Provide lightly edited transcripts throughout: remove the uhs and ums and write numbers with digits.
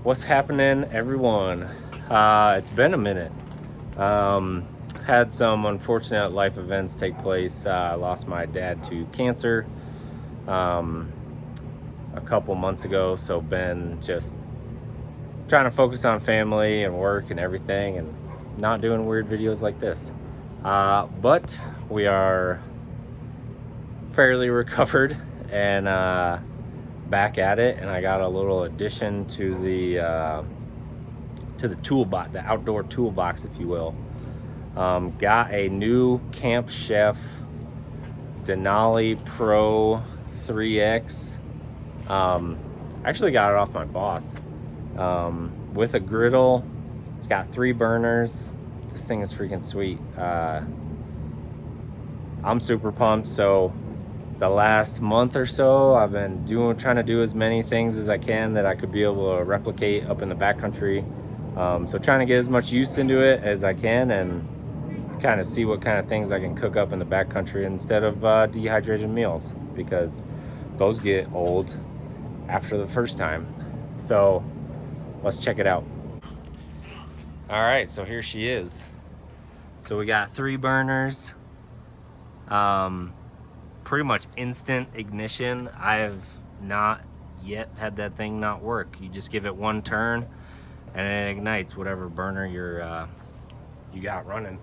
What's happening, everyone? It's been a minute. Had some unfortunate life events take place. I lost my dad to cancer a couple months ago, so been just trying to focus on family and work and everything, and not doing weird videos like this. But we are fairly recovered and back at it, and I got a little addition to the toolbox, the outdoor toolbox, if you will. Got a new Camp Chef Denali Pro 3X. Actually got it off my boss. With a griddle. It's got 3 burners. This thing is freaking sweet. I'm super pumped. So the last month or so, I've been trying to do as many things as I can that I could be able to replicate up in the backcountry. So trying to get as much use into it as I can and kind of see what kind of things I can cook up in the backcountry instead of dehydrated meals, because those get old after the first time. So let's check it out. All right, so here she is. So we got 3 burners, pretty much instant ignition. I've not yet had that thing not work. You just give it one turn and it ignites whatever burner you got running.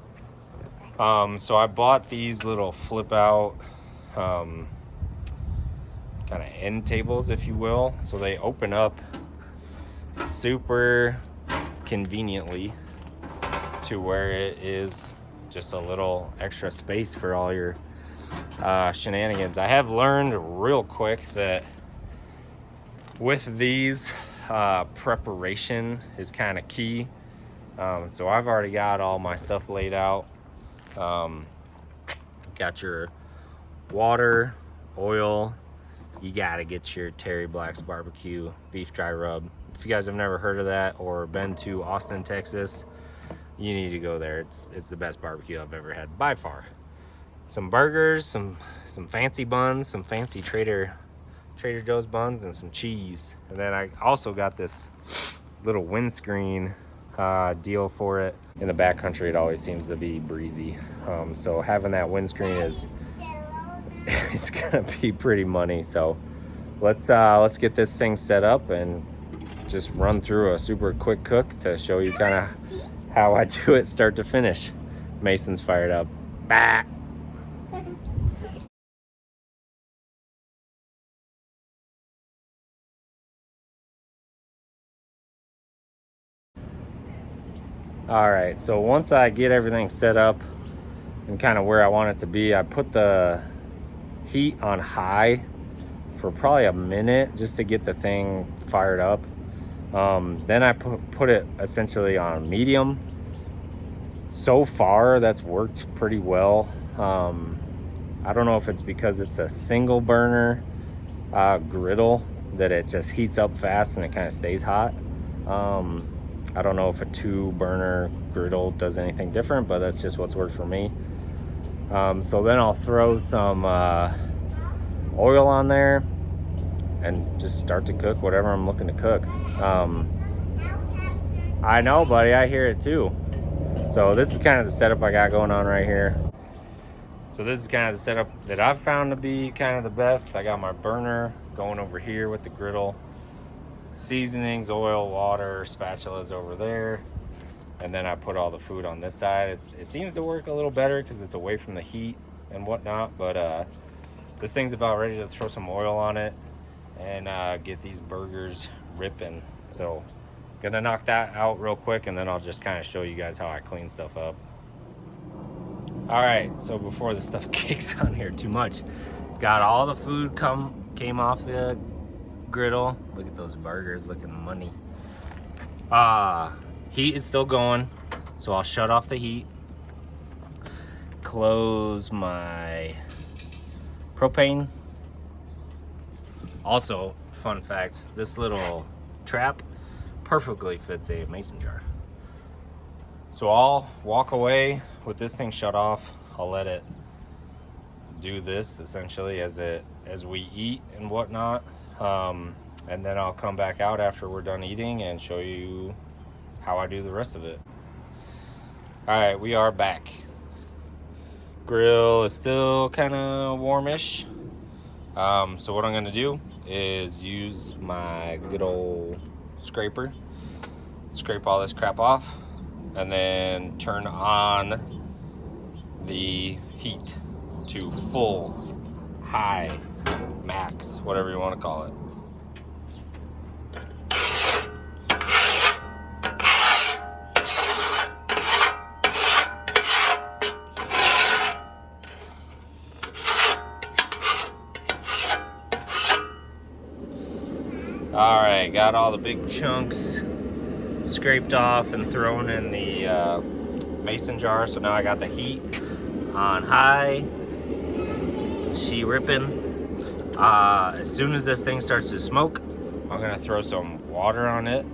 So I bought these little flip out kind of end tables, if you will. So they open up super conveniently to where it is just a little extra space for all your shenanigans. I have learned real quick that with these, preparation is kind of key. So I've already got all my stuff laid out. Got your water, oil. You gotta get your Terry Black's barbecue beef dry rub. If you guys have never heard of that or been to Austin, Texas, you need to go there. It's the best barbecue I've ever had by far. Some burgers, some fancy buns, some fancy Trader Joe's buns, and some cheese. And then I also got this little windscreen deal for it. In the backcountry, it always seems to be breezy. So having that windscreen is it's gonna be pretty money. So let's get this thing set up and just run through a super quick cook to show you kind of how I do it start to finish. Mason's fired up. Bah! All right, so once I get everything set up and kind of where I want it to be, I put the heat on high for probably a minute just to get the thing fired up. Then I put it essentially on medium. So far, that's worked pretty well. I don't know if it's because it's a single burner griddle that it just heats up fast and it kind of stays hot. I don't know if a 2 burner griddle does anything different, but that's just what's worked for me. So then I'll throw some oil on there and just start to cook whatever I'm looking to cook. I know, buddy, I hear it too. So this is kind of the setup I got going on right here. So this is kind of the setup that I've found to be kind of the best. I got my burner going over here with the griddle. Seasonings, oil, water, spatulas over there. And then I put all the food on this side. It seems to work a little better because it's away from the heat and whatnot. But this thing's about ready to throw some oil on it and get these burgers ripping. So gonna knock that out real quick, and then I'll just kind of show you guys how I clean stuff up. All right, so before the stuff cakes on here too much, got all the food came off the griddle. Look at those burgers looking money. Heat is still going, so I'll shut off the heat, close my propane. Also, fun fact, this little trap perfectly fits a mason jar. So I'll walk away with this thing shut off. I'll let it do this essentially as we eat and whatnot. and then I'll come back out after we're done eating and show you how I do the rest of it. All right, we are back. Grill is still kind of warmish. So what I'm gonna do is use my good old scraper, scrape all this crap off, and then turn on the heat to full, high, max, whatever you want to call it. All right, got all the big chunks scraped off and thrown in the mason jar. So now I got the heat on high, she ripping. As soon as this thing starts to smoke, I'm gonna throw some water on it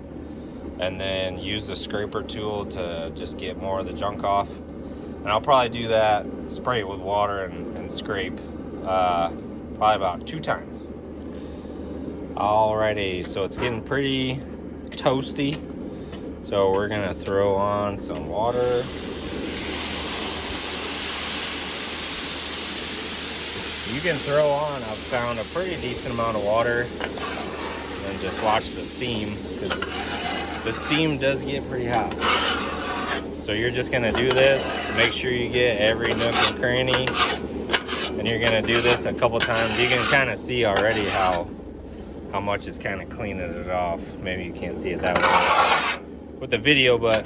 and then use the scraper tool to just get more of the junk off. And I'll probably do that, spray it with water and scrape probably about 2 times. Alrighty, so it's getting pretty toasty. So we're gonna throw on some water. You can throw on, I've found, a pretty decent amount of water, and just watch the steam, because the steam does get pretty hot. So you're just gonna do this, make sure you get every nook and cranny, and you're gonna do this a couple times. You can kind of see already how much it's kind of cleaning it off. Maybe you can't see it that way with the video, but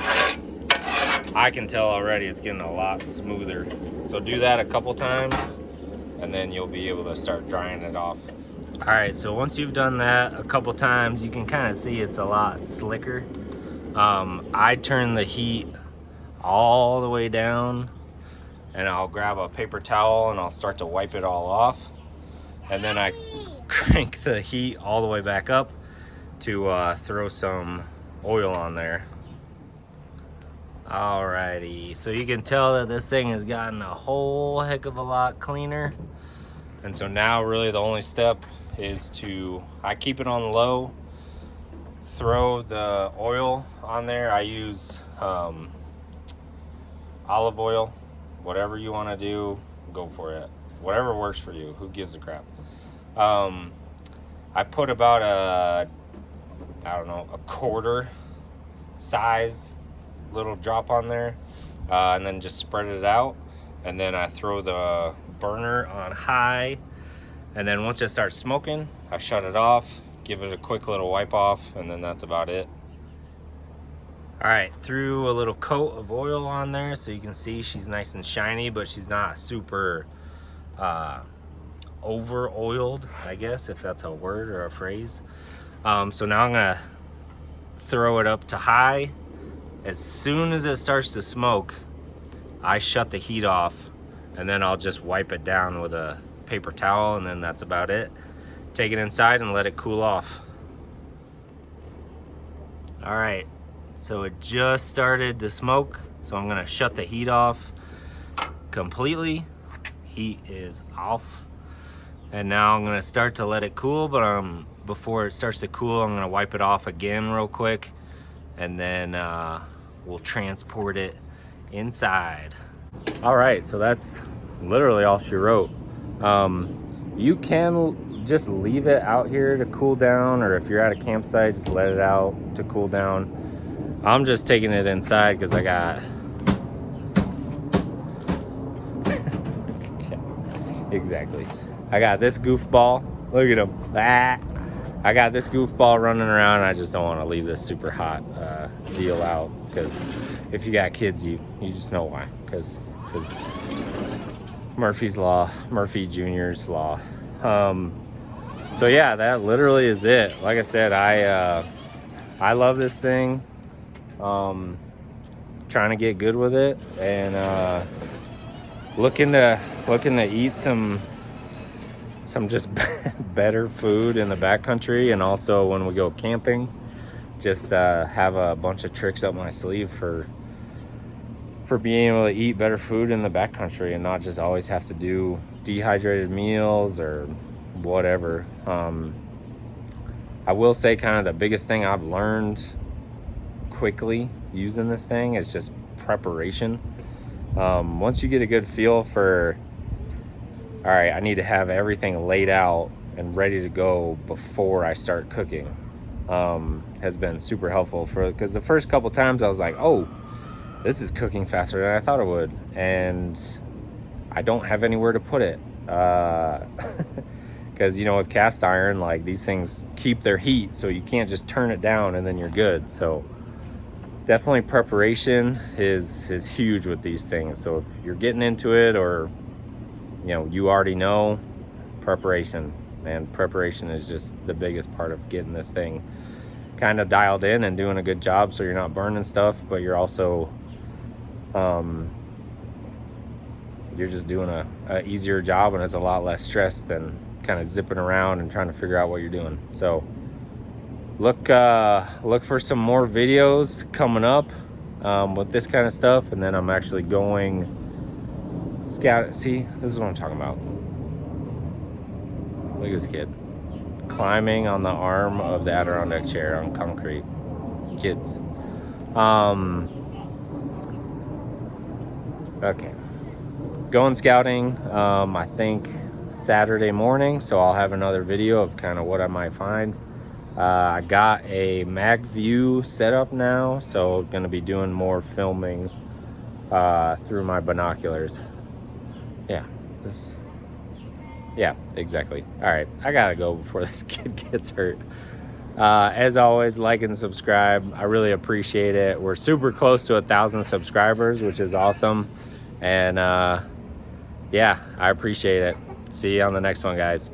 I can tell already it's getting a lot smoother. So do that a couple times, and then you'll be able to start drying it off. All right, so once you've done that a couple times, you can kind of see it's a lot slicker. I turn the heat all the way down, and I'll grab a paper towel and I'll start to wipe it all off. And then I crank the heat all the way back up to throw some oil on there. Alrighty, so you can tell that this thing has gotten a whole heck of a lot cleaner. And so now really the only step is I keep it on low, throw the oil on there. I use olive oil. Whatever you want to do, go for it. Whatever works for you, who gives a crap. I put about a 1/4 size little drop on there, and then just spread it out, and then I throw the burner on high, and then once it starts smoking, I shut it off, give it a quick little wipe off, and then that's about it. All right, threw a little coat of oil on there so you can see she's nice and shiny, but she's not super over oiled, I guess, if that's a word or a phrase. So now I'm gonna throw it up to high. As soon as it starts to smoke, I shut the heat off, and then I'll just wipe it down with a paper towel, and then that's about it. Take it inside and let it cool off. All right, so it just started to smoke, so I'm gonna shut the heat off completely. Heat is off. And now I'm gonna start to let it cool, but before it starts to cool, I'm gonna wipe it off again real quick, and then we'll transport it inside. All right, so that's literally all she wrote. You can just leave it out here to cool down, or if you're at a campsite, just let it out to cool down. I'm just taking it inside because I got exactly. I got this goofball. Look at him. I got this goofball running around. I just don't want to leave this super hot deal out, because if you got kids, you just know why. Because Murphy's Law, Murphy Jr.'s Law. So yeah, that literally is it. Like I said, I love this thing. Trying to get good with it, and looking to eat some just better food in the backcountry, and also when we go camping, just have a bunch of tricks up my sleeve for being able to eat better food in the backcountry and not just always have to do dehydrated meals or whatever. I will say kind of the biggest thing I've learned quickly using this thing is just preparation. Once you get a good feel for, all right, I need to have everything laid out and ready to go before I start cooking, has been super helpful because the first couple times I was like, oh, this is cooking faster than I thought it would, and I don't have anywhere to put it. Because you know, with cast iron, like, these things keep their heat, so you can't just turn it down and then you're good. So definitely preparation is huge with these things. So if you're getting into it, or you know, you already know, preparation, man. Preparation is just the biggest part of getting this thing kind of dialed in and doing a good job, so you're not burning stuff, but you're also you're just doing a easier job, and it's a lot less stress than kind of zipping around and trying to figure out what you're doing. So look for some more videos coming up with this kind of stuff, and then I'm actually going scout. See, this is what I'm talking about. Look at this kid climbing on the arm of the Adirondack chair on concrete. Kids. Okay, going scouting, I think Saturday morning, so I'll have another video of kind of what I might find. I got a mag view set up now, so going to be doing more filming through my binoculars. Yeah, exactly. All right, I gotta go before this kid gets hurt. As always, like and subscribe. I really appreciate it. We're super close to 1,000 subscribers, which is awesome. And yeah, I appreciate it. See you on the next one, guys.